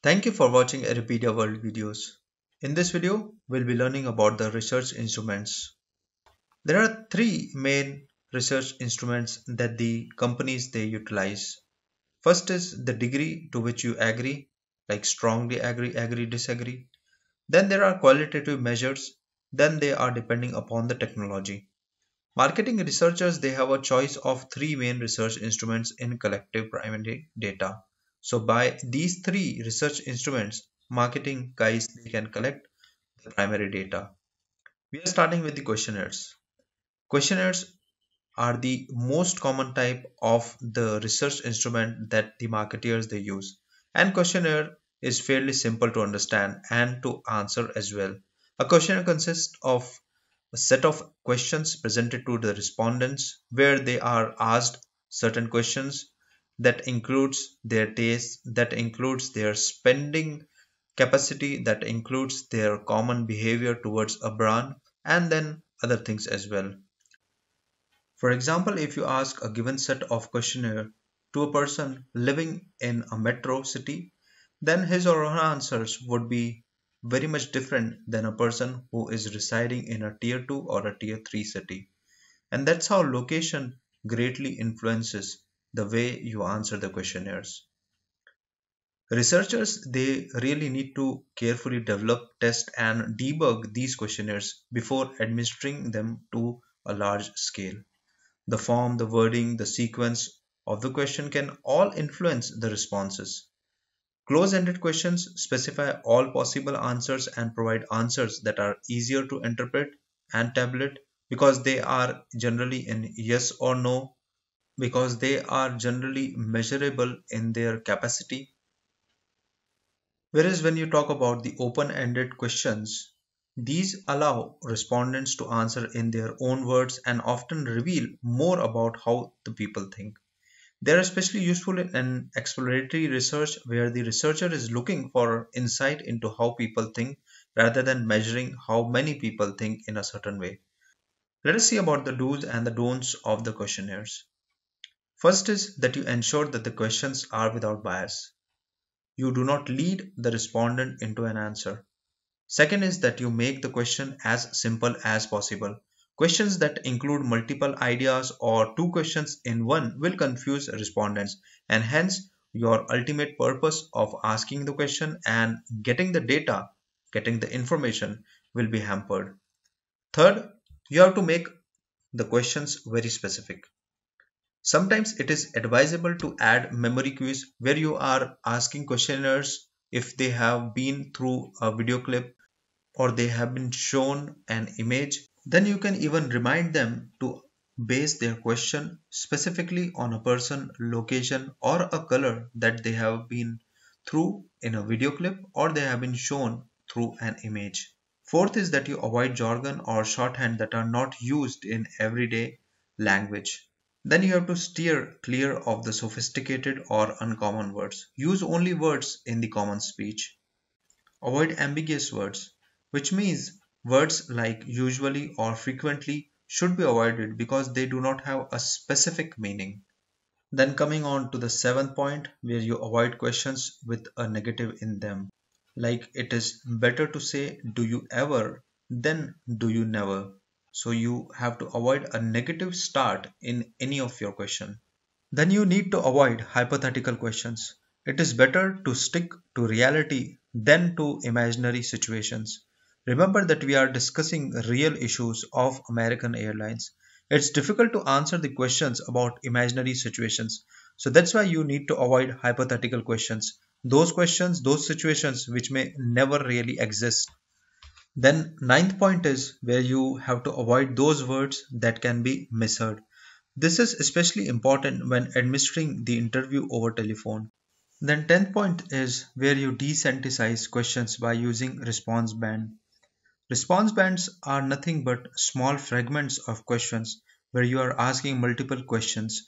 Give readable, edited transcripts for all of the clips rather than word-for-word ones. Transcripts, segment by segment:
Thank you for watching Aripedia World videos. In this video, we'll be learning about the research instruments. There are three main research instruments that the companies they utilize. First is the degree to which you agree, like strongly agree, disagree. Then there are qualitative measures. Then they are depending upon the technology. Marketing researchers they have a choice of three main research instruments in collective primary data. So by these three research instruments, marketing guys they can collect the primary data. We are starting with the questionnaires. Questionnaires are the most common type of the research instrument that the marketeers they use. And questionnaire is fairly simple to understand and to answer as well. A questionnaire consists of a set of questions presented to the respondents where they are asked certain questions that includes their taste, that includes their spending capacity, that includes their common behavior towards a brand, and then other things as well. For example, if you ask a given set of questionnaire to a person living in a metro city, then his or her answers would be very much different than a person who is residing in a tier 2 or a tier 3 city. And that's how location greatly influences the way you answer the questionnaires. Researchers they really need to carefully develop, test and debug these questionnaires before administering them to a large scale. The form, the wording, the sequence of the question can all influence the responses. Close-ended questions specify all possible answers and provide answers that are easier to interpret and tabulate because they are generally in yes or no, because they are generally measurable in their capacity. Whereas when you talk about the open-ended questions, these allow respondents to answer in their own words and often reveal more about how the people think. They are especially useful in exploratory research where the researcher is looking for insight into how people think rather than measuring how many people think in a certain way. Let us see about the do's and the don'ts of the questionnaires. First is that you ensure that the questions are without bias. You do not lead the respondent into an answer. Second is that you make the question as simple as possible. Questions that include multiple ideas or two questions in one will confuse respondents, and hence your ultimate purpose of asking the question and getting the data, getting the information will be hampered. Third, you have to make the questions very specific. Sometimes it is advisable to add memory quiz where you are asking questionnaires if they have been through a video clip or they have been shown an image. Then you can even remind them to base their question specifically on a person, location, or a color that they have been through in a video clip or they have been shown through an image. Fourth is that you avoid jargon or shorthand that are not used in everyday language. Then you have to steer clear of the sophisticated or uncommon words. Use only words in the common speech. Avoid ambiguous words, which means words like usually or frequently should be avoided because they do not have a specific meaning. Then coming on to the seventh point where you avoid questions with a negative in them. Like it is better to say do you ever than do you never. So you have to avoid a negative start in any of your question. Then you need to avoid hypothetical questions. It is better to stick to reality than to imaginary situations. Remember that we are discussing real issues of American Airlines. It's difficult to answer the questions about imaginary situations. So that's why you need to avoid hypothetical questions. Those questions, those situations which may never really exist. Then ninth point is where you have to avoid those words that can be misheard. This is especially important when administering the interview over telephone. Then 10th point is where you desensitize questions by using response band. Response bands are nothing but small fragments of questions where you are asking multiple questions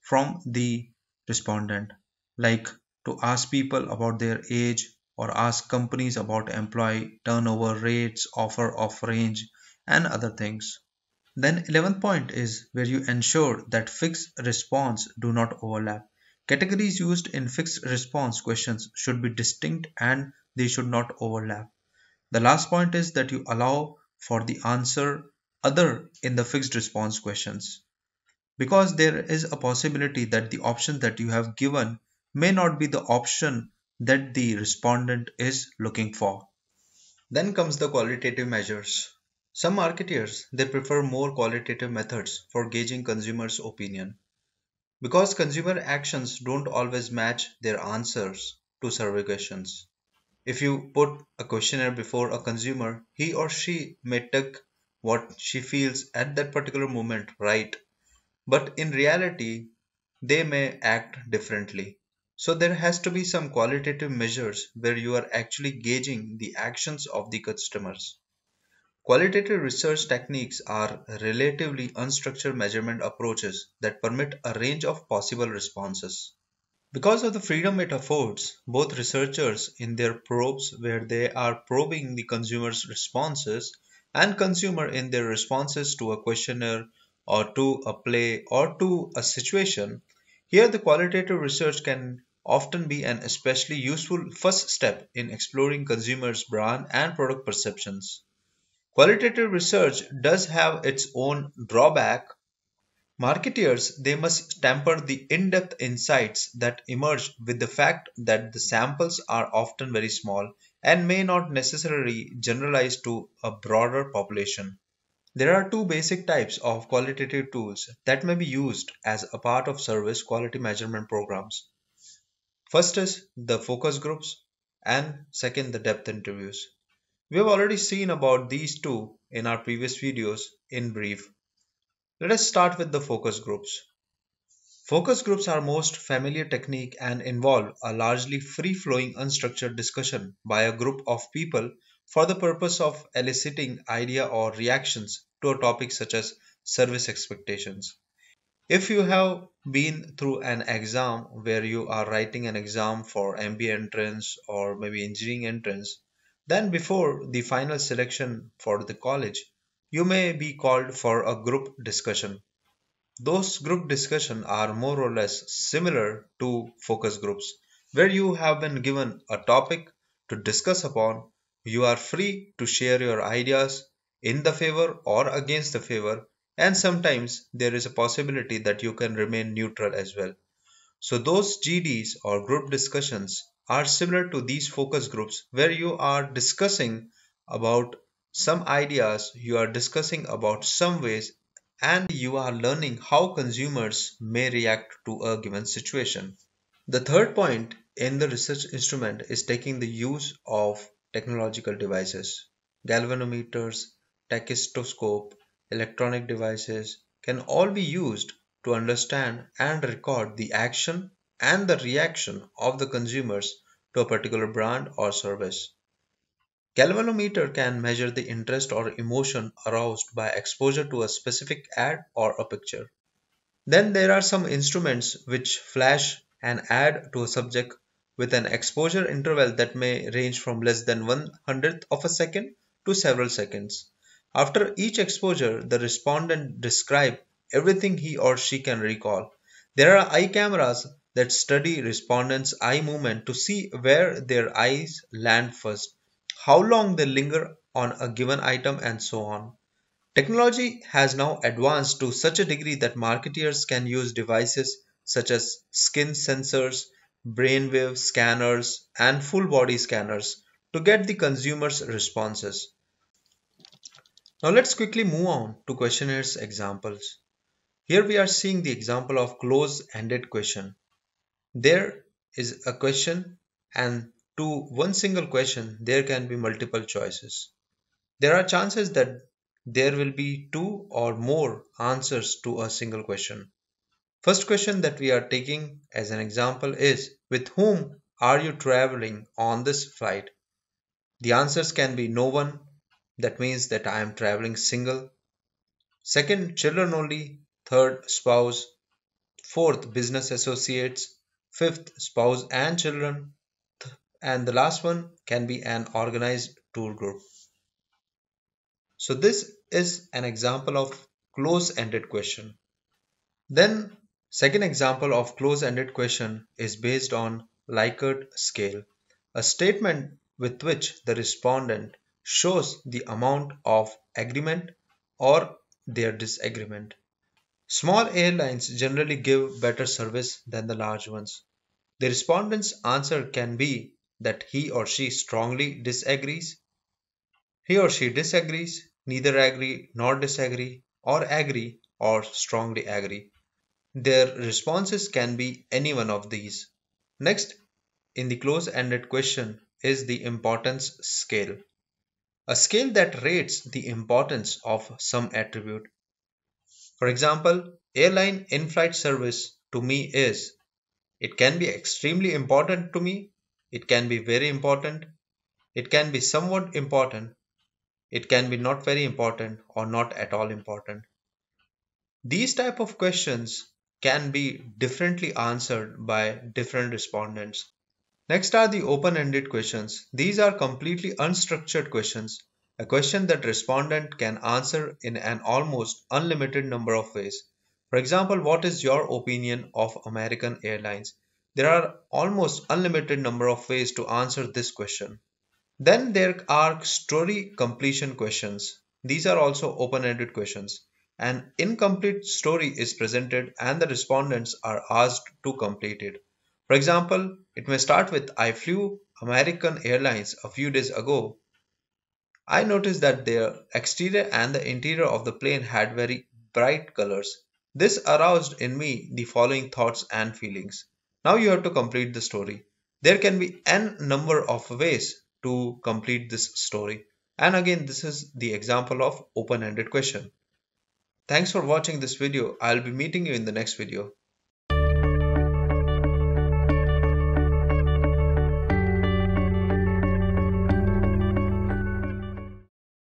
from the respondent, like to ask people about their age or ask companies about employee turnover rates, offer of range, and other things. Then 11th point is where you ensure that fixed response do not overlap. Categories used in fixed response questions should be distinct and they should not overlap. The last point is that you allow for the answer other in the fixed response questions, because there is a possibility that the option that you have given may not be the option that the respondent is looking for. Then comes the qualitative measures. Some marketeers they prefer more qualitative methods for gauging consumers' opinion, because consumer actions don't always match their answers to survey questions. If you put a questionnaire before a consumer, he or she may take what she feels at that particular moment, right? But in reality, they may act differently. So there has to be some qualitative measures where you are actually gauging the actions of the customers. Qualitative research techniques are relatively unstructured measurement approaches that permit a range of possible responses. Because of the freedom it affords, both researchers in their probes where they are probing the consumer's responses and consumer in their responses to a questionnaire or to a play or to a situation, here the qualitative research can often be an especially useful first step in exploring consumers' brand and product perceptions. Qualitative research does have its own drawback. Marketeers they must temper the in-depth insights that emerge with the fact that the samples are often very small and may not necessarily generalize to a broader population. There are two basic types of qualitative tools that may be used as a part of service quality measurement programs. First is the focus groups and second the depth interviews. We have already seen about these two in our previous videos in brief. Let us start with the focus groups. Focus groups are most familiar technique and involve a largely free-flowing unstructured discussion by a group of people for the purpose of eliciting idea or reactions to a topic such as service expectations. If you have been through an exam where you are writing an exam for MBA entrance or maybe engineering entrance, then before the final selection for the college, you may be called for a group discussion. Those group discussions are more or less similar to focus groups, where you have been given a topic to discuss upon. You are free to share your ideas in the favor or against the favor, and sometimes there is a possibility that you can remain neutral as well. So, those GDs or group discussions are similar to these focus groups where you are discussing about some ideas, you are discussing about some ways, and you are learning how consumers may react to a given situation. The third point in the research instrument is taking the use of technological devices. Galvanometers, tachistoscope, electronic devices can all be used to understand and record the action and the reaction of the consumers to a particular brand or service. Galvanometer can measure the interest or emotion aroused by exposure to a specific ad or a picture. Then there are some instruments which flash an ad to a subject with an exposure interval that may range from less than 1/100th of a second to several seconds. After each exposure, the respondent describe everything he or she can recall. There are eye cameras that study respondents' eye movement to see where their eyes land first, how long they linger on a given item, and so on. Technology has now advanced to such a degree that marketeers can use devices such as skin sensors, brainwave scanners, and full body scanners to get the consumer's responses. Now let's quickly move on to questionnaires examples. Here we are seeing the example of close-ended question. There is a question, and to one single question there can be multiple choices. There are chances that there will be two or more answers to a single question. First question that we are taking as an example is, with whom are you traveling on this flight? The answers can be no one, that means that I am traveling single. Second, children only. Third, spouse. Fourth, business associates. Fifth, spouse and children. And the last one can be an organized tour group. So this is an example of close-ended question. Then Second example of close-ended question is based on Likert scale, a statement with which the respondent shows the amount of agreement or their disagreement. Small airlines generally give better service than the large ones. The respondent's answer can be that he or she strongly disagrees, he or she disagrees, neither agree nor disagree, or agree or strongly agree. Their responses can be any one of these. Next, in the close-ended question is the importance scale, a scale that rates the importance of some attribute. For example, airline in-flight service to me is, it can be extremely important to me, it can be very important, it can be somewhat important, it can be not very important or not at all important. These type of questions can be differently answered by different respondents. Next are the open-ended questions. These are completely unstructured questions, a question that respondent can answer in an almost unlimited number of ways. For example, what is your opinion of American Airlines? There are almost unlimited number of ways to answer this question. Then there are story completion questions. These are also open-ended questions. An incomplete story is presented and the respondents are asked to complete it. For example, it may start with I flew American Airlines a few days ago. I noticed that the exterior and the interior of the plane had very bright colors. This aroused in me the following thoughts and feelings. Now you have to complete the story. There can be n number of ways to complete this story. And again, this is the example of open-ended question. Thanks for watching this video. I'll be meeting you in the next video.